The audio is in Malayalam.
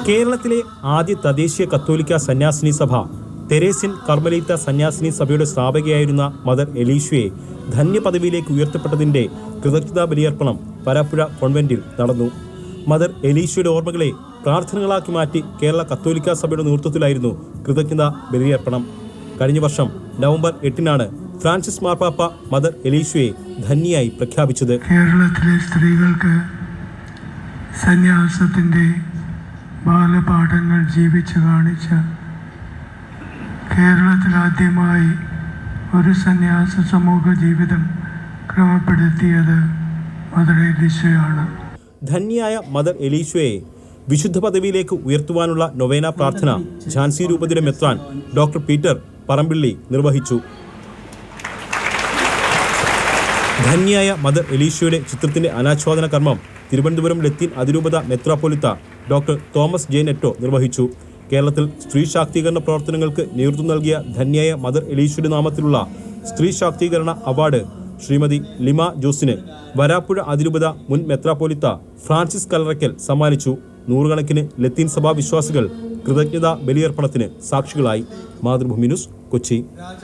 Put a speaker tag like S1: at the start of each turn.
S1: കേരളത്തിലെ ആദ്യ തദ്ദേശീയ കത്തോലിക്ക സന്യാസിനി സഭ തെരേസ്യൻ കർമ്മലീത്ത സന്യാസിനി സഭയുടെ സ്ഥാപകയായിരുന്ന മദർ എലീഷ്യയെ ധന്യപദവിയിലേക്ക് ഉയർത്തപ്പെട്ടതിന്റെ കൃതജ്ഞതാ ബലിയർപ്പണം വരാപ്പുഴ കോൺവെന്റിൽ നടന്നു. മദർ എലീഷ്യയുടെ ഓർമ്മകളെ പ്രാർത്ഥനകളാക്കി മാറ്റി കേരള കത്തോലിക്ക സഭയുടെ നേതൃത്വത്തിലായിരുന്നു കൃതജ്ഞതാ ബലിയർപ്പണം. കഴിഞ്ഞ വർഷം നവംബർ 8-നാണ് ഫ്രാൻസിസ് മാർപ്പാപ്പ മദർ എലീഷ്യയെ ധന്യയായി പ്രഖ്യാപിച്ചത്.
S2: കേരളത്തിലെ സ്ത്രീകൾക്ക് സന്യാസത്തിന്റെ ബാലപാഠങ്ങൾ ജീവിച്ചു കാണിച്ച, കേരളത്തിൽ ആദ്യമായി ഒരു സന്യാസ സമൂഹ ജീവിതം ക്രമപ്പെടുത്തിയത് മദർ എലീഷ്യയാണ്.
S1: ധന്യയായ മദർ എലീഷ്യയെ വിശുദ്ധ പദവിയിലേക്ക് ഉയർത്തുവാനുള്ള നൊവേന പ്രാർത്ഥന ഝാൻസി രൂപതയുടെ മെത്രാൻ ഡോക്ടർ പീറ്റർ പറമ്പിള്ളി നിർവഹിച്ചു. ധന്യയായ മദർ എലീഷ്യയുടെ ചിത്രത്തിന്റെ അനാച്ഛാദന കർമ്മം തിരുവനന്തപുരം ലത്തീൻ അതിരൂപത മെത്രാപ്പൊലിത്ത ഡോക്ടർ തോമസ് ജെ നെറ്റോ നിർവഹിച്ചു. കേരളത്തിൽ സ്ത്രീ ശാക്തീകരണ പ്രവർത്തനങ്ങൾക്ക് നേതൃത്വം നൽകിയ ധന്യയായ മദർ എലീഷ്യയുടെ നാമത്തിലുള്ള സ്ത്രീ ശാക്തീകരണ അവാർഡ് ശ്രീമതി ലിമ ജോസിന് വരാപ്പുഴ അതിരൂപത മുൻ മെത്രാപ്പൊലിത്ത ഫ്രാൻസിസ് കല്ലറയ്ക്കൽ സമ്മാനിച്ചു. നൂറുകണക്കിന് ലത്തീൻ സഭാ വിശ്വാസികൾ കൃതജ്ഞതാ ബലിയർപ്പണത്തിന് സാക്ഷികളായി. മാതൃഭൂമി ന്യൂസ്, കൊച്ചി.